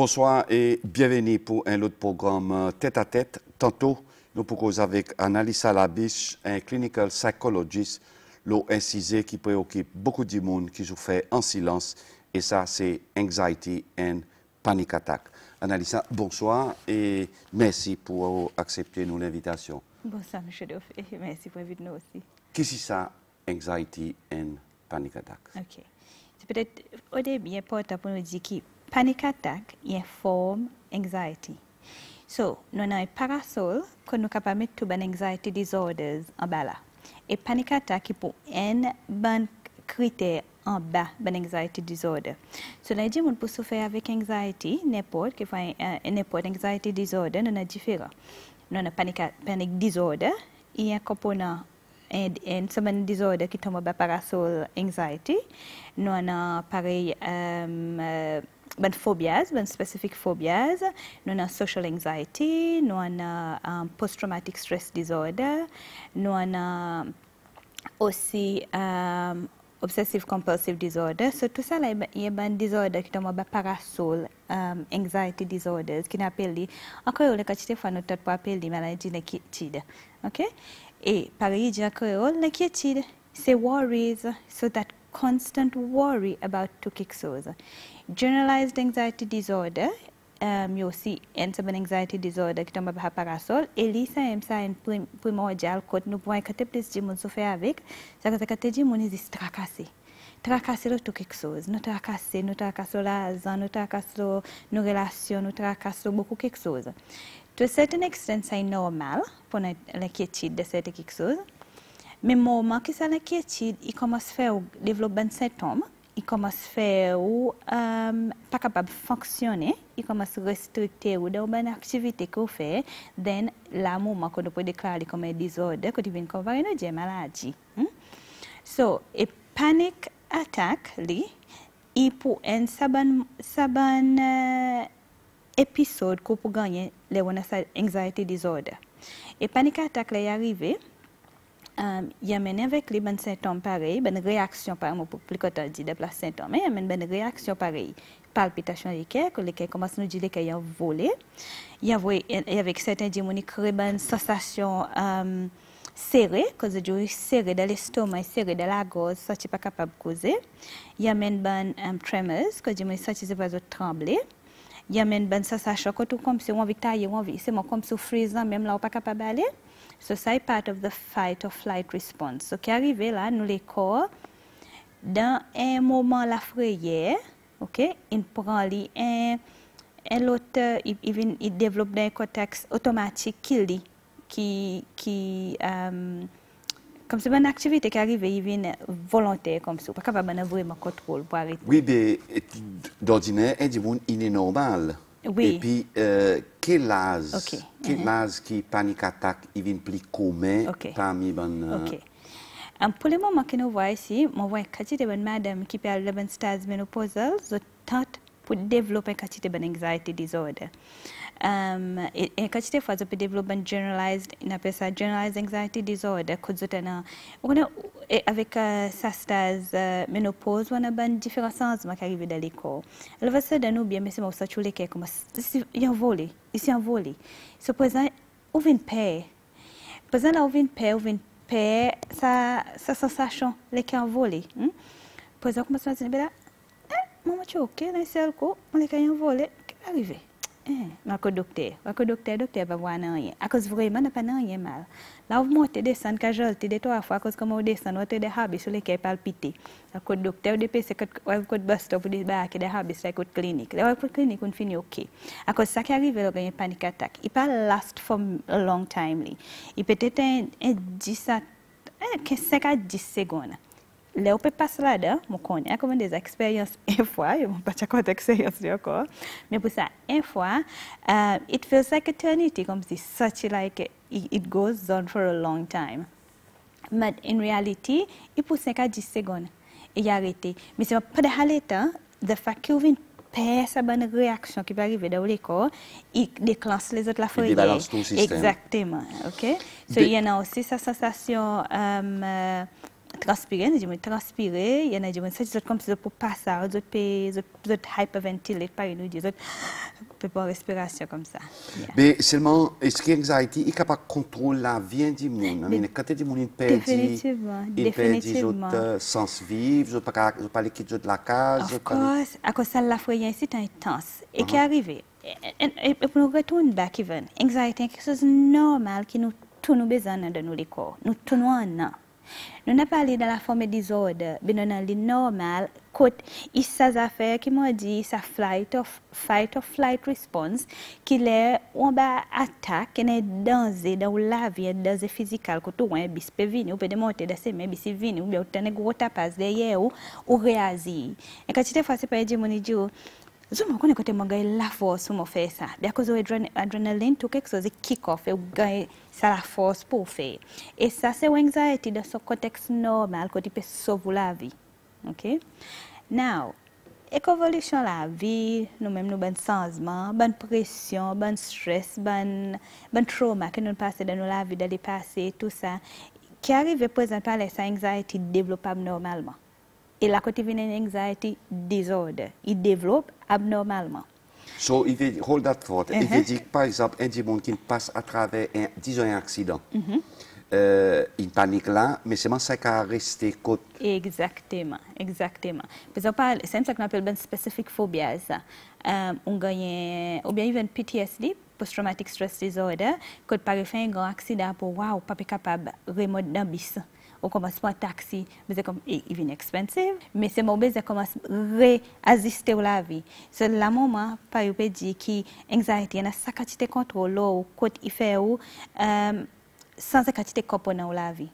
Bonsoir et bienvenue pour un autre programme tête à tête. Tantôt, nous proposons avec Annalisa Labiche, un clinical psychologist, l'eau incisé qui préoccupe beaucoup de monde qui se fait en silence. Et ça, c'est anxiety and panic attack. Annalisa, bonsoir et merci pour accepter nous l'invitation. Bonsoir, M. Dauphin. Merci pour l'invitation aussi. Qu'est-ce que c'est ça, anxiety and panic attack? OK. C'est peut-être au début important pour nous dire que panic attack est une forme d'anxiety. So, nous avons un parasol que nous sommes capables de mettre tout les anxiety disorders en bas là. Et panic attack est pour un bon critère en bas de anxiety disorder. So, là, dit, on peut souffrir avec anxiety, n'importe anxiety disorder, nous avons différents. Nous avons panic disorder, il y a un component and some disorder qui tombe bas parasol anxiety. Nous avons pareil ben phobias, ben specific phobias. Nous avons social anxiety, nous avons post-traumatic stress disorder, nous avons aussi obsessive compulsive disorder. So tout ça là, il y a un disorder qui tombe bas parasol anxiety disorders qui n'appelle encore le quantité fois nous peut appeler maladie d'inquiétude. OK? Et pareil, j'ai encore l'inquiétude, c'est worries, so that constant worry about quelque chose. Generalized anxiety disorder, you aussi un anxiety disorder qui tombe par parasol, et là ça un primordial quand nous voyons que plus de monde souffre avec, ça que te dit mon est tracassé. Tracasser tout quelque chose, nous tracasser l'argent, nous tracasser nos relations, nous tracasser beaucoup quelque chose. To a certain extent, c'est normal pour l'inquiétude de cette quelque chose. Mais le moment que ça l'inquiétude, il commence à faire développer des symptômes, il commence à faire pas capable de fonctionner, il commence à restricter ou dans une activité qu'on fait, then là moment qu'on peut déclarer comme un désordre, qu'on devient comme une maladie. So, a panic attack, il peut un saban épisode qu'on peut gagner les anxiety disorder. Et panic attack là est arrivé, il y a même avec les bonnes symptômes pareils, bonne réaction par exemple pour plus que dit de place symptômes, mais il y a même bonne réaction pareille, palpitation des cœurs, que les cœurs commencent à nous dire qu'ils ont volé. Il y a avec certains démonies créent une sensation serrée, cause de serré dans l'estomac, serré dans la gorge, ça tu pas capable de causer. Il y a même bonne tremors, que je ça tu pas trembler. Il y a même une sensation comme si on vit tailler, c'est comme si on frisant même là on pas capable d'aller. So c'est part of the fight or flight response. So qui arrive là, nous les corps dans un moment la frayeur, ok, il prend un l'autre, il développe un cortex automatique qui comme c'est une activité qui arrive, il vient volontaire comme ça, pas capable de vraiment contrôle pour arrêter. Oui, mais d'ordinaire, il est normal. Oui. Et puis, quel âge qui panique attaque, il vient plus commun parmi les... Pour le moment que nous voyons ici, on voit une madame qui parle de stade ménopausal, tente pour développer une anxiety disorder. Et quand tu fois peut développer un generalized, on appelle ça generalized anxiety disorder, avec sa stase ménopause, on a une différence qui arrive dans les corps. Elle va se donner bien, mais c'est moi ça tu les comme il a volé, ici en volé. Supposons on vient paix. Supposons là on vient paix, sa sensation les qui en volé. Supposons comment ça se dit là, maman tu OK, là c'est le coup, on les qui en volé, qu'est arrivé? Le docteur va voir rien. À cause vraiment, n'a pas rien mal. Là, vous montez des sangs casualty de 3 fois, à cause comme vous descendez, vous avez des habits sur lesquels palpiter. Le docteur, depuis que vous avez des bus stop, vous avez des habits sur la clinique. La clinique, on finit OK. À cause ça qui arrive, il y a une panic attack. Il peut last for a long time. Il peut être 5 à 10 secondes. Là, on peut passer là-dedans, je connais comme des expériences une fois, je ne sais pas si c'est expérience encore, mais pour ça, une fois, it feels like eternity, comme si such like it goes on for a long time. But in reality, il peut 5 à 10 secondes et il arrête. Mais c'est pas de l'état, le fait qu'il y a une sa bonne réaction qui peut arriver dans le corps, il déclenche les autres la folie. Exactement, ok? So, il y en a aussi sa sensation transpirer, nous disons transpirer, il y en a qui sont comme si pour passer, d'autres hyperventilate, par nous disons, peut pas respiration comme ça. Mais seulement, est-ce que l'anxiété est capable de contrôler la vie du monde? Quand tu dis que il perd des autres sens vivre, je ne peux pas les quitter de la case. Of course, à cause de la foyer, c'est intense. Et qui est arrivé? Et pour nous retourner back even, anxiety est quelque chose de normal qui nous tous nous besoin de nous les corps. Nous tournons en. Nous n'avons pas parlé de la forme de désordre, mais nous avons normal. Il y a des affaires qui m'ont dit ça fight or flight response, qui est on va attaque, qui est danger dans la vie, danger physique, que tu vois, bis peut venir, ou peut démonter de ces bis venir, ou bien tu as un gros tapas derrière ou réagir. Et quand tu te fais c'est pas dire mon idiot. Je me connais quand je la force pour faire ça. Bien que l'adrénaline, tout quelque chose kick off et gagne ça la force pour faire. Et ça, c'est une anxiety dans ce contexte normal que tu peux sauver la vie. OK? Now, évolution la vie, nous-mêmes, nous avons changement, bonne pression, bon stress, bon trauma que nous passons dans la vie, dans le passé, tout ça, qui arrive présentement à cette anxiety développable normalement. Et là, quand il vient une anxiety disorder, il développe abnormalement. So, il veut, hold that thought. Il veut dire que, par exemple, un monde qui passe à travers, disons, un accident. Il panique là, mais c'est ça qui a resté côte. Exactement. Par exemple, c'est ça qu'on appelle une spécifique phobie. On gagne, ou bien even PTSD, post-traumatic stress disorder, quand par exemple, un grand accident pour, wow, pas capable de remonter dans le bus. On commence par un taxi, mais c'est comme il vient expensive, mais c'est mon besoin commence réassister à la vie. C'est le moment par exemple dit que anxiety a sa quantité de contrôle ou quand il fait sans sa quantité de composants la vie.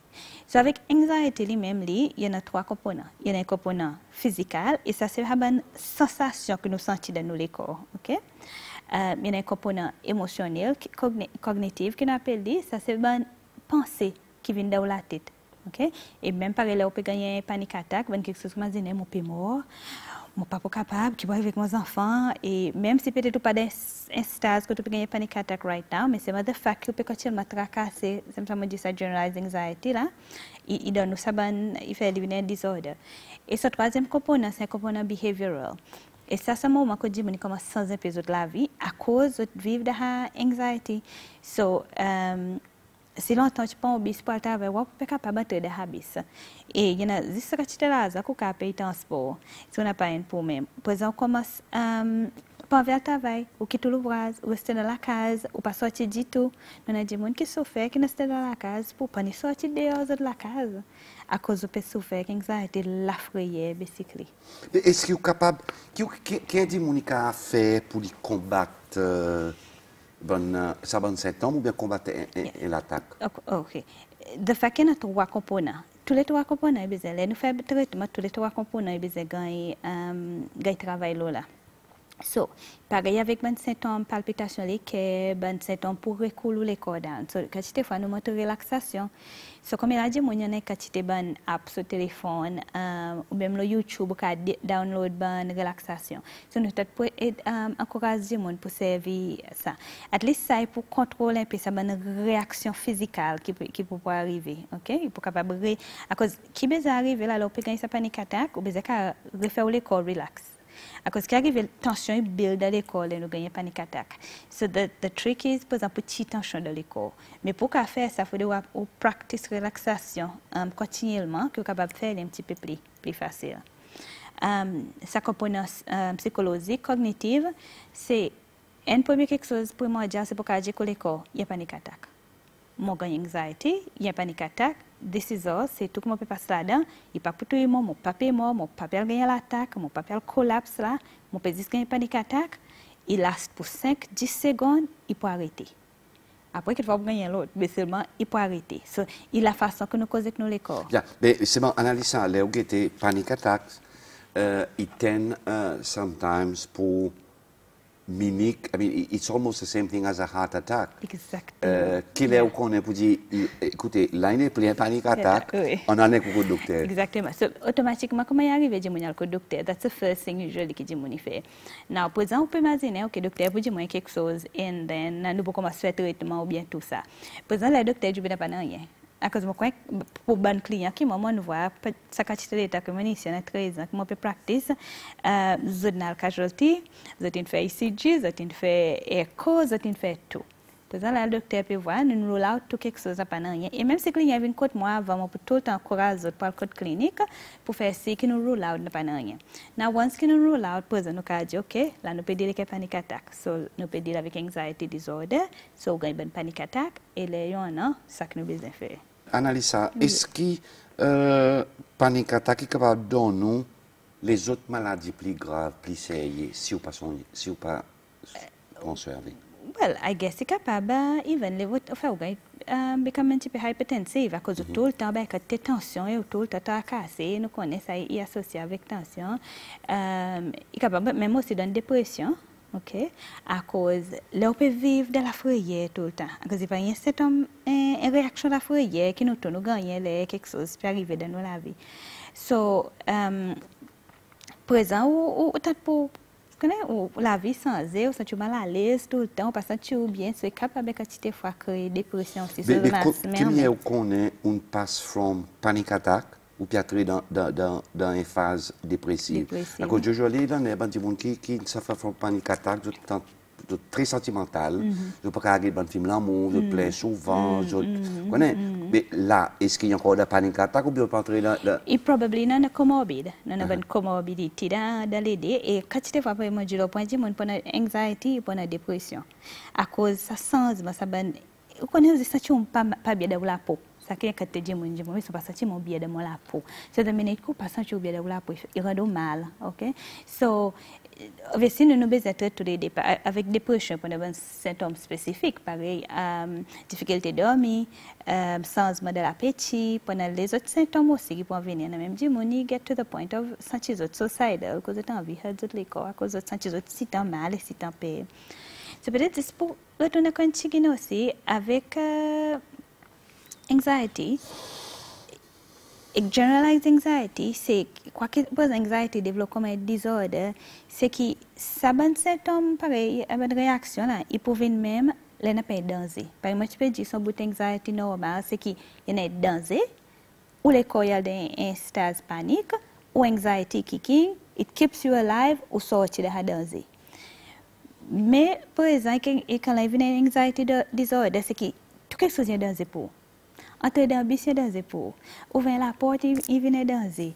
So avec anxiety lui-même il y en a trois composants. Il y a un composant physique et ça c'est une sensation que nous sentons dans nos corps, OK? Il y a un composant émotionnel, cognitif qui nous appelle ça c'est une pensée qui vient dans la tête. Okay? Et même par là, on peut gagner une panique attaque, quelque chose comme ça, mon père mort, mon papa capable, qui va avec mes enfants, et même si peut-être pas dans un stade que tu peux gagner panique attaque right now, mais c'est le fait que tu peux continuer à tracasser, c'est comme dit ça, generalized anxiety là, il donne nous ça, il fait éliminer un disorder. Et ce troisième component, c'est un component behavioral. Et ça, c'est un moment que je dis, commence sans un peu de la vie à cause de vivre de l'anxiety. So, si longtemps tu prends un bus pour le travail, tu peux capable de battre des habits. Et il y a des choses qui sont payer transport. Si on n'a pas un pour même. Par exemple, on commence pas vers le travail, ou quitter l'ouvrage, ou rester dans la case, ou pas sortir du tout. Nous avons des gens qui souffrent, qui restent dans la case, pour pas sortir dehors de la case. À cause de souffrir, qui a été l'affaire, basically. Est-ce que vous êtes capable, qu'est-ce que vous avez fait pour combattre ça bon symptôme ou bien combattre l'attaque? OK. De fait qu'il y a trois composants. Tous les trois composants, nous faisons traitement, tous les trois composants, ils gagnent travail là. So, pareil avec un symptôme palpitation les un symptôme pour recouler les corps down. So, quand tu fais nous montre relaxation. So, comme il a dit, il y a une quantité de app sur téléphone ou même le YouTube qui download une relaxation. So, nous peut encourager les gens pour servir ça. At least ça pour contrôler un peu ça une réaction physique qui peut arriver. OK? Il peut capable à cause qui besoin arriver là, on peut gagner sa panique attaque ou besoin refaire le corps relax. À cause qu'il arrive, la tension build dans l'école et nous gagnons panique attaque. So the trick is, par exemple, petite tension dans l'école. Mais pour qu'à faire ça, il faut practice relaxation continuellement, que vous capable de faire un petit peu plus facile. Sa composante psychologique, cognitive, c'est une première quelque chose pour moi, c'est pour qu'à dire que l'école, il y a panique attaque. Moi, j'ai anxiety, il y a panique attaque. This is all, c'est tout comment peut passer là-dedans. Il pas pour tout le monde, mon papa est mort, mon papa a gagné l'attaque, mon papa a collapse là, mon père dit qu'il y a une panique attaque. Il reste pour 5-10 secondes, il peut arrêter. Après qu'il va gagner l'autre, mais seulement il peut arrêter. So, il la façon que nous causons avec nous les corps. Yeah, mais c'est bon, analyse ça, les panique attaque, it tend sometimes pour mimic, I mean, it's almost the same thing as a heart attack. Exactement. Qu'il est au qu'on pour dire, écoutez, là, il y a une panique attack, on en est pour le docteur. Exactement. So, automatiquement, comment y arrive, je dis, le docteur, that's the first thing usually que je fais. Now, par exemple, on peut imaginer, ok, docteur, vous dites quelque chose, and then, nous pouvons commencer à faire traitement ou bien tout ça. Par exemple, le docteur, je ne sais pas rien. À cause de moi, pour bon client qui moi nous voit ça quantité d'état que moi ici à 13 ans que moi peut practice zonal casualty, j'ai fait ECG, j'ai fait echo, j'ai fait tout. Tout ça là le docteur peut voir nous roll out tout quelque chose à pas rien et même si client vient côté moi avant moi pour tout le temps encourager pour le code clinique pour faire ce que nous roll out pas rien. Now once que nous roll out pose nous ka dire OK, là nous peut dire que panic attack. So nous peut dire avec anxiety disorder, so gagne ben panic attack et là y en a ça que nous besoin faire. Annalisa, est-ce que panique attaque est capable de donner les autres maladies plus graves, plus sérieuses, si vous pas conservé? Well, I guess c'est capable, even les autres, enfin, become un petit peu hypertensive à cause de tout le temps, que tes tensions et tout le temps à casser, nous connaissons ça, y associé avec tension. Il est capable même aussi d'une dépression. OK, à cause là on peut vivre de la frayeur tout le temps à cause il y a une réaction de la frayeur qui nous gagne quelque chose peut arriver dans la vie so présent ou pour ou la vie sans eux, ça tu mal à l'aise tout le temps, parce que tu bien, c'est capable de te fois créer dépression aussi. Mais qu'il y a qu'on passe from panic attack ou puis entrer dans une phase dépressive. À cause de aujourd'hui, dans les gens qui souffrent de panic attack, très sentimental, je ne peux pas regarder un film l'amour, je pleure souvent, mais là, est-ce qu'il y a encore de panic attack ou bien on peut entrer dans... Il probablement non comorbide, non a une comorbidité dans l'idée et quand tu te vois vraiment du point de vue pour anxiety pour la dépression. À cause ça sens, ça ben, on connaît ça tu pas bien dans la peau. Ça qui est quand tu dis mon Dieu, mais c'est pas ça tu m'as bien dans la peau. C'est de minute que pas ça tu bien dans la peau, il rend mal, OK? So obviously, nous besoin de traiter avec dépression pour des symptômes spécifiques, pareil, difficulté de dormir, changement de l'appétit, pour les autres symptômes aussi qui peuvent venir. Même du monde get to the point of sentir suicidal, cause de envie de l'école, cause de sentir si tant mal et si tant pire. C'est peut-être pour retourner continuer aussi avec anxiety. Generalized anxiety, c'est quoi que pose anxiety développe comme un disorder, c'est que ça bon symptôme pareil, une réaction là, il peut venir même les n'a pas danger. Par exemple, tu peux dire son bout anxiety normal, c'est qu'il y a danger ou les corps y a un stade panique ou anxiety kicking, it keeps you alive ou sortir de la danger. Mais par exemple, quand il y a une anxiety disorder, c'est que tout quelque chose est danger pour. Entrer dans le bus, il y a danger pour. Ouvrir la porte, il vient danger.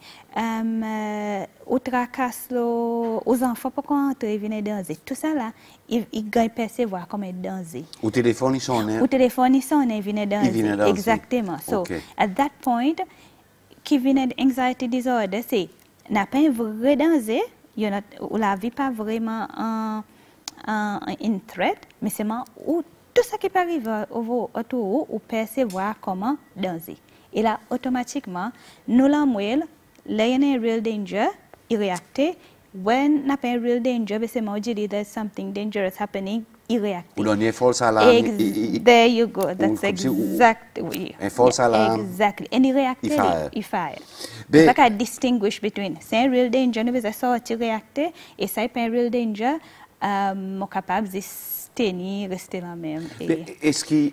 Ou tracasse aux enfants pour qu'on entre, il vient danger. Tout ça là, il gagne percevoir comme un danger. Au téléphone, ils sont nés. Au téléphone, ils sont nés, il vient danger. Exactement. So, at that point, qui vient d'anxiety disorder, c'est n'a pas un vrai danger, ou la vie pas vraiment un threat, mais c'est où tout ce qui peut arriver autour ou percevoir comment danger. Et là, automatiquement, nous l'envoyons, là, il y a un real danger, il réacte. When n'a pas un real danger, c'est moi je dis there's something dangerous happening, il réacte. Ou donner false alarm. There you go. That's exactly. Un false alarm. Exactly. And il réacte, il fire. C'est ça qu'on distinguish between. C'est un real danger, nous faisons sortir réacte, et ça n'est pas un real danger, nous capable de rester la même. Est-ce que,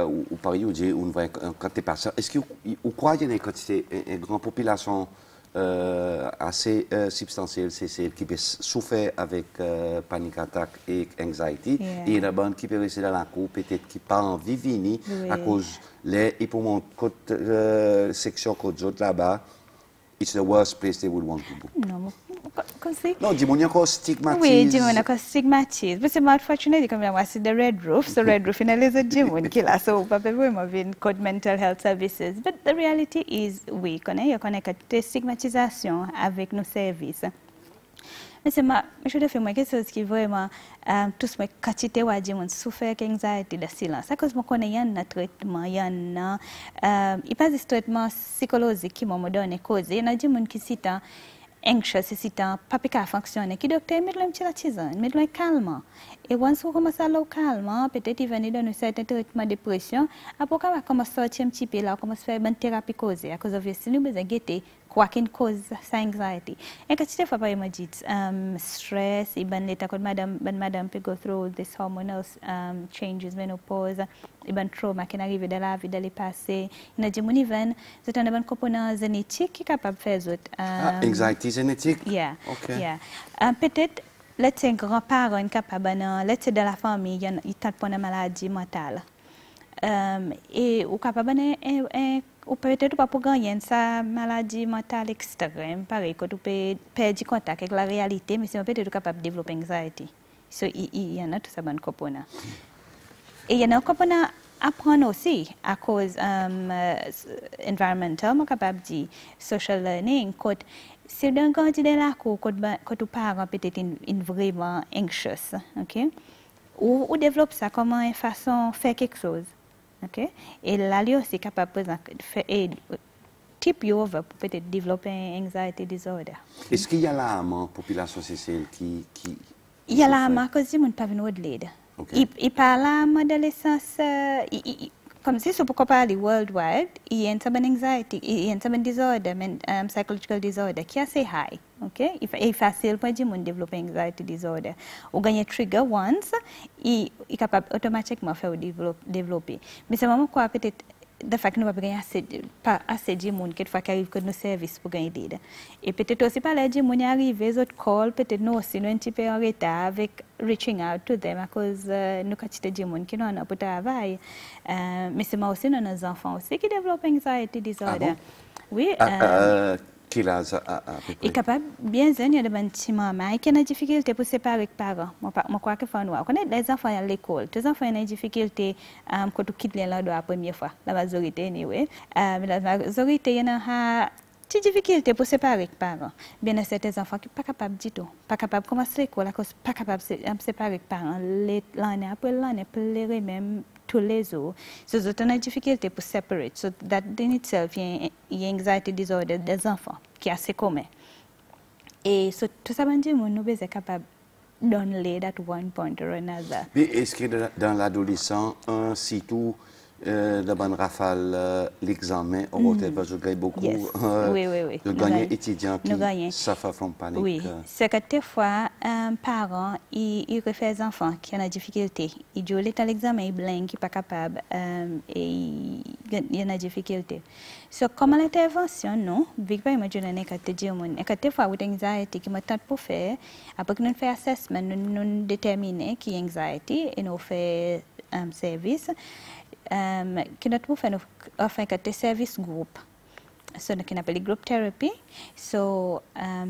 ou par exemple, quand tu es patient, est-ce que vous croyez qu'il y a une grande population assez substantielle, c'est celle qui peut souffrir avec panic attack et anxiety, et il y a une qui peut rester dans la cour, peut-être qui n'a pas envie de venir à cause et pour mon section côté autres là-bas, it's the worst place they would want to go. Non, dis-moi, il y a encore stigmatisme. Oui, dis-moi, il y a encore stigmatisme. Mais c'est unfortunate, comme moi, c'est the Red Roof. So Red Roof, il y a les autres dis-moi qui là. So, pas vraiment venir code mental health services. But the reality is, oui, il y a une stigmatisation avec nos services. Mais c'est je dois faire quelque chose qui vraiment tout ce que tu as dit, on souffre d'anxiété, de silence. À cause qu'on a un traitement, il y a il pas de traitement psychologique qui m'a donné cause. Il y a des gens qui sont anxious, qui sont pas capable de fonctionner, qui docteur met le petit la tisane, met le calme. Et once on commence à le calme, peut-être il va nous donner un certain traitement de dépression. Après on commence à sortir un petit peu là, on commence à faire une thérapie causée. À cause de ça, nous besoin guetter quoi qui cause sa anxiety. Et quand tu fais par exemple stress, even later quand madame peut go through this hormonal changes, menopause, even trauma qui arrive dans la vie d'aller passer. Il y a des gens even c'est un component génétique qui est capable de faire ça. Anxiety génétique. Yeah. Okay. Yeah. Peut-être let's say grands-parents capable let's say dans la famille il t'a pas une maladie mentale. Et ou capable ou peut-être pas pour gagner sa maladie mentale extrême pareil quand tu peux perdre contact avec la réalité mais c'est peut-être capable de développer anxiety. So il y en a tout ça bon component. Et il y en a un component apprendre aussi à cause environmental moi capable de social learning quand si d'un candidat là quand tu parents peut-être vraiment anxious, OK? Ou développe ça comme une façon faire quelque chose. OK? Et là, lui aussi capable de faire tip you over pour peut-être développer un anxiety disorder. Est-ce qu'il y a là une population sociale qui il y a là à cause du monde pas venir de l'aide. Il parle à l'adolescence comme si c'est pourquoi parler worldwide, il y a une anxiety, il y a une disorder, psychological disorder qui est assez high. Okay? Il est facile pour les gens de développer anxiety disorder. Ou gagner trigger once, il est capable automatiquement faire développer. Mais c'est vraiment quoi peut-être de fait que nous pas gagner assez de monde quelquefois qui arrive que nos services pour gagner d'aide. Et peut-être aussi par les gens qui arrivent, les autres call, peut-être nous aussi nous un petit peu en retard avec reaching out to them à cause nous quantité de gens qui n'ont pas pour travail. Mais c'est moi aussi nos enfants aussi qui développent anxiety disorder. Oui. Quel âge à peu près? Il est capable bien zen, il y a des petits mamans qui ont des difficultés pour séparer les parents. Moi crois que faut nous connaître les enfants à l'école. Les enfants ont des difficultés quand tu quittes là la première fois. La majorité anyway. La majorité il y a des difficultés pour séparer les parents. Bien il y a certains enfants qui sont pas capables du tout, pas capables de commencer l'école à cause pas capables de séparer les parents. L'année après l'année pleurer même tous les jours. So, c'est une difficulté pour séparer. So, that in itself, il y a anxiety disorder des enfants, qui est assez commun. Et so, tout ça, nous sommes capables de donner at one point or another. Mais est-ce que dans l'adolescent, si tout de bonne rafale l'examen au hôtel, parce que je gagne beaucoup de gagner étudiants qui suffer from panic. Oui, c'est que des fois, un parent, il refait les enfants qui ont des difficultés. Il dit à l'examen, il blanc, il n'est pas capable, et il y a des difficultés. So, comme l'intervention, non, vu que moi, je n'ai pas dit au monde, et que des fois, avec l'anxiété, qui m'a tant pour faire, après que nous faisons assessment, nous déterminons qui est anxiety, et nous faisons un service. Que notre fait offre que service group so qu'on appelle group therapy so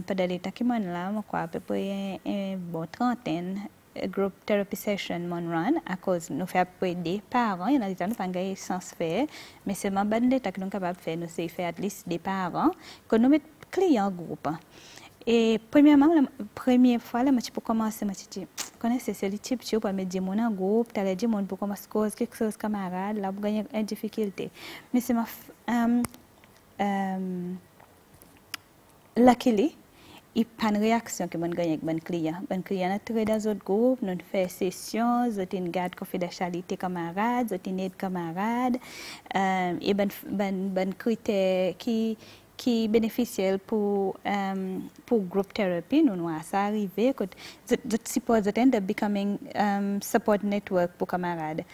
pada l'état qui mon là moi quoi à peu près bon trentaine group therapy session mon run à cause nous fait pour des parents il y en a des temps pas gagner sans faire mais c'est ma bonne l'état que nous capable faire nous c'est faire at least des parents que nous mettre clients groupe. Et première fois là moi pour commencer moi dit connaissez c'est le type tu pour mettre des monde en groupe t'as dit monde pour commencer cause quelque chose camarade là pour gagner une difficulté mais c'est ma luckily il pas une réaction que mon gagner avec mon client très dans autre groupe nous fait session autres une garde confidentialité camarade autres une aide camarade et ben critère qui bénéficiait pour group therapy nous à ça arrivé que je suppose that end up becoming support network pour camarades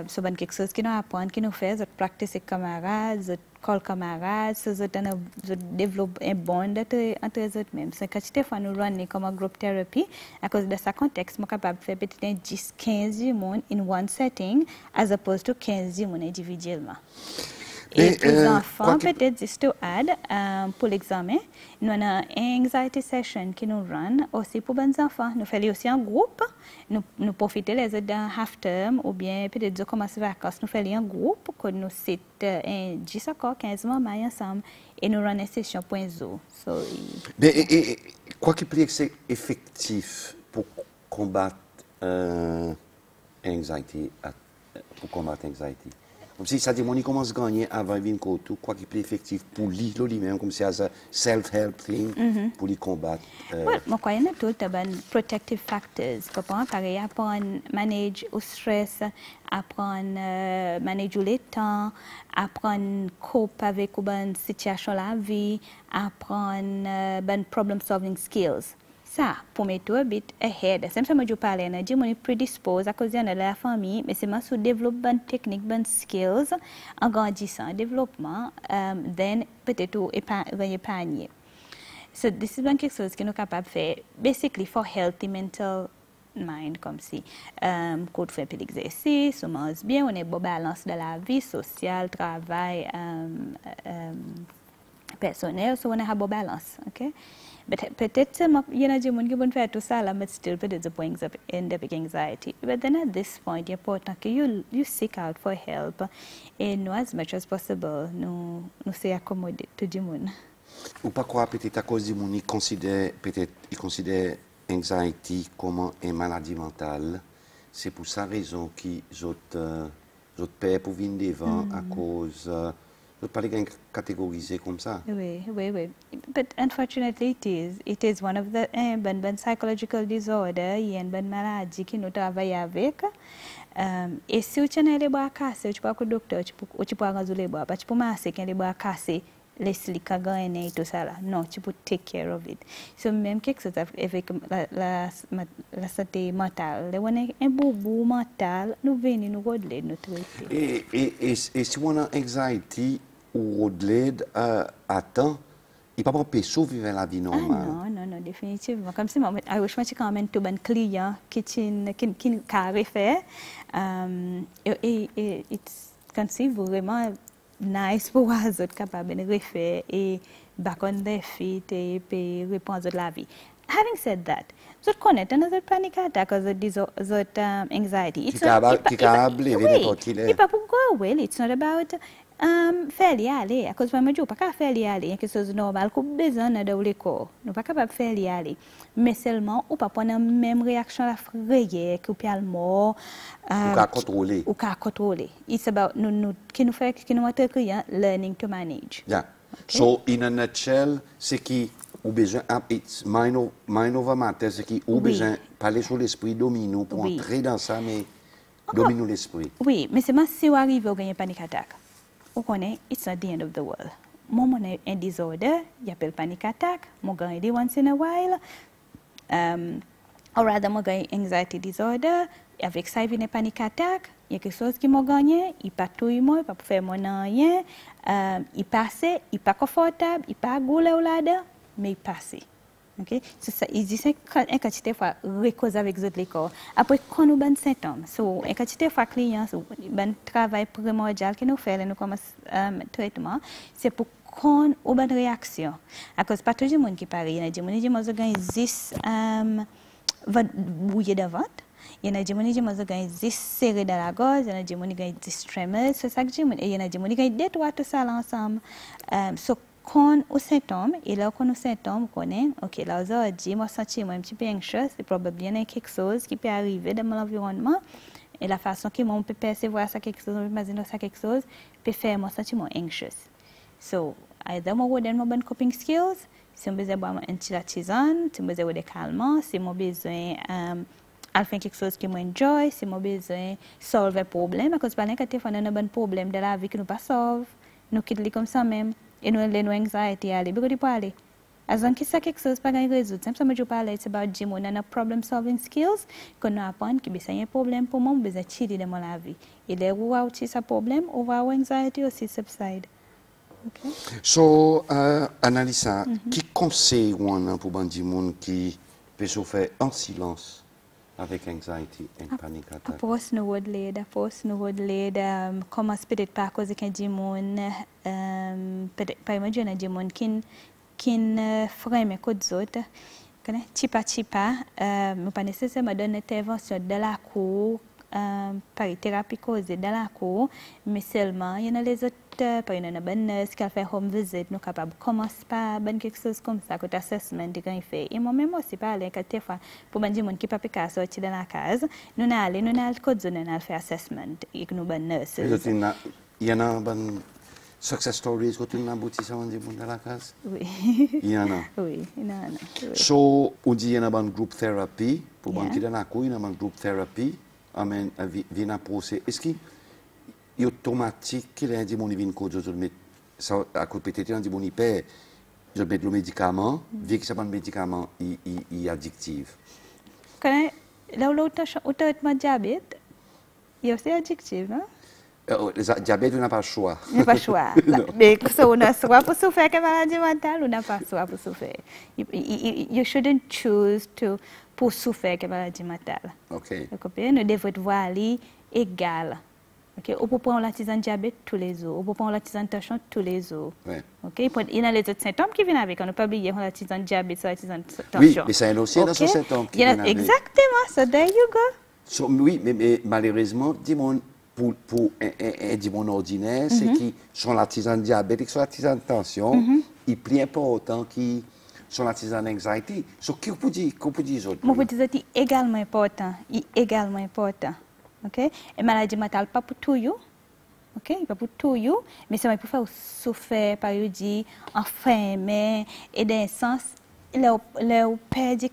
so ben quelque chose qui nous apprend qui nous fait de practice avec camarades de call camarades so de développer un bond entre eux mêmes c'est quand tu fois nous runner comme un group therapy à cause de ce contexte moi capable de faire peut-être 10-15 monde in one setting as opposed to 15 monde individuellement. Et pour les enfants, peut-être juste to add, pour l'examen, nous avons une anxiety session qui nous run aussi pour les enfants. Nous faisons aussi un groupe, nous profitons les autres d'un half term ou bien peut-être de commencer les vacances. Nous faisons un groupe que nous sittons 10 encore 15 moments ensemble et nous runons une session point zo. So, quoi qui peut être effectif pour combattre anxiety, pour combattre anxiety? Comme si ça dit, on commence à gagner avant de tout, quoi qui est effectif pour lui-même, comme si c'est un self-help thing, pour lui combattre. Well, moi, je crois tout les protective factors. Comme pareil, apprendre à manager le stress, apprendre à manager le temps, apprendre à cope avec une situation de la vie, apprendre problem solving skills. Ça, pour mettre un bit ahead. C'est ça que je parle, je me prédispose à cause de la famille, mais c'est moi qui développe bonne technique, bonnes skills, en grandissant, en développement, then peut-être épargner. So this is quelque chose que nous sommes capables de faire, basically for healthy mental mind, comme si, qu'on fait un peu d'exercice, on mange bien, on est bon balance de la vie sociale, travail, personnel, so on a une bonne balance, okay? Peut-être il y a des gens qui vont faire tout ça là, but still peut-être end up with anxiety. But then at this point, it's important que you seek out for help, and as much as possible, nous se accommoder tout le monde. Ou pas quoi, peut-être à cause du monde, il considère anxiety comme une maladie mentale. C'est pour sa raison qu'ils ont peur pour venir devant à cause de pas les catégoriser comme ça. Oui. But unfortunately, it is one of the psychological disorder, il y a une maladie qui nous travaille avec. Et si tu as les bras cassés, tu peux aller au docteur, tu peux arranger les bras, tu peux masser quand les bras cassés. Les silica gagner et tout ça là. Non, tu peux take care of it. So même quelque chose avec la santé mentale. On a un boubou mental, nous venons nous régler, nous traiter. Et si on a anxiety ou régler à temps, il ne peut pas survivre la vie normale. Non, définitivement. Comme si moi, je suis quand même tout un client qui a fait. Et c'est vraiment nice pour les autres capables de refaire et back on their feet et puis répondre à la vie. Having said that, vous connaissez un panic attack ou anxiety. It's not pour go well. It's not about faire aller. À cause de pas faire aller, quelque chose de normal qu'on besoin de l'école. Nous pas capable faire aller. Mais seulement ou pas prendre la même réaction à la frayeur que le mort. Ou qu'à contrôler. It's about nous learning to manage. Yeah. Okay. So in a nutshell, c'est qui ou besoin it's mind over matter, c'est qui ou besoin parler sur l'esprit domino pour entrer dans ça mais dominer l'esprit. Oui, mais c'est moi si on arrive à gagner panic attack. On connaît it's not the end of the world. Moi on a un disorder, j'appelle panic attack, moi gagne once in a while. Or rather moi gagne anxiety disorder. Avec ça, il vient panic attack, il y a quelque chose qui m'a gagné, il pas tout il pas faire mon rien, il passe, il pas confortable, il pas goulé ou là-dedans, mais il passe. OK? C'est ça, il dit c'est quand quantité fois recause avec les autres corps. Après quand nous ban symptômes, so une quantité fois client, so ban travail primordial que nous fait nous comme traitement, c'est pour qu'on ou ban réaction. À cause pas tout le monde qui pareil, il y a des gens qui ont 10 va bouiller devant. Il y a des gens qui ont des serrés dans la gorge, il y a des gens qui ont des tremors, c'est ça que je dis. Et il y a des gens qui ont des trois tout ça ensemble. So quand au symptôme, et là quand au symptôme, on connaît, ok, là aujourd'hui, moi senti un petit peu anxieux, c'est probablement quelque chose qui peut arriver dans mon environnement. Et la façon que on peut percevoir ça quelque chose, on peut imaginer ça quelque chose, peut faire moi sentir anxieux. So either moi donne moi bonne coping skills, si on besoin boire un tisane, si on besoin de calmant, si on besoin à faire quelque chose qui m'enjoy, si moi besoin solve un problème, parce que par exemple quand on a un bon problème de la vie que nous pas solve, nous quittons comme ça même et nous les anxiety aller, beaucoup de parler. As long as ça quelque chose pas gagner résoudre, ça me parler it's about Jim on a problem solving skills qu'on nous apprend que c'est un problème pour moi, besoin tirer de la vie. Et les où out ce problème, on va anxiety aussi subside. Okay. So Annalisa, qui conseille on pour bandi monde qui peut se faire en silence? Avec anxiety and panic attack. Após no would lead, como spirit pa coisa que dimon, pa imagina dimon kin frame ko dzota, kana chipa, mais pas nécessairement donner intervention de la cour par thérapie causée dans la cour, mais seulement il y a les autres, par exemple, une nurse qui a fait home visit, nous capables commencer par quelque chose comme ça, que assessment quand il fait. Et moi-même aussi parler quand des fois pour dire mon qui pas peut sortir dans la case, nous allons code zone nous faire assessment et nous bonnes nurses. Il y en a bonne success stories quand on a abouti ça dans la case. Oui. Il y en a. Oui, il y en a. So on dit il y en a bonne group therapy pour banquier dans la cour, il y en a bonne group therapy. Amen, vient à procès. Est-ce qu'il est automatique qu'il a dit mon vient code je mettre ça à côté peut-être on dit mon hyper je mettre le médicament, vu que ça pas un médicament il addictif. Quand le traitement diabète, il est aussi addictif, non? Le diabète, on n'a pas le choix. On n'a pas le choix. Mais on a soit pour souffrir de maladie mentale, on n'a pas le choix pour souffrir. You shouldn't choose to pour souffrir de maladie mentale. OK. Nous devons voir aller égal. OK, on peut prendre la tisane diabète tous les jours, on peut prendre la tisane tension tous les jours. Ouais. OK, il y a les autres symptômes qui viennent avec, on ne peut pas oublier la tisane diabète, la tisane tension. Oui, mais c'est un dossier dans ce symptôme qui vient avec. Exactement, so there you go. So, oui, mais malheureusement, dis-moi, pour un dimon ordinaire, c'est qui sont la tisane diabétique, sont la tisane tension, il plus important qui sont la tisane anxiety. So, qu'est-ce que vous dites autres? Moi, vous dites que c'est également important, également important. OK? Et maladie mentale, pas pour tout, OK? Pas pour tout, mais c'est pour faire souffrir, par exemple, enfermer, et dans un sens, le perdre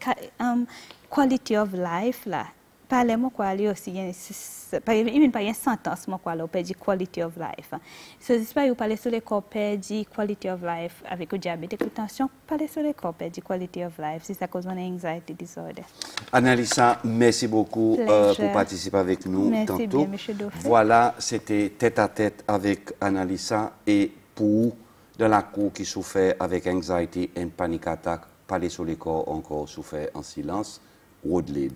quality of life, là. Parlez-moi quoi, lui aussi, il n'y a pas une sentence, moi quoi, le perdre quality of life. So, j'espère que vous parlez sur les corps perdre quality of life avec le diabète et la tension, parlez sur les corps perdre quality of life, c'est ça cause mon anxiety disorder. Annalisa, merci beaucoup pour participer avec nous merci tantôt. Bien, M. Dauphin. Voilà, c'était tête à tête avec Annalisa et pour dans la cour qui souffert avec anxiety et panic attack, parler sur les corps encore souffert en silence, Woodlead.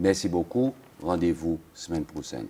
Merci beaucoup. Rendez-vous semaine prochaine.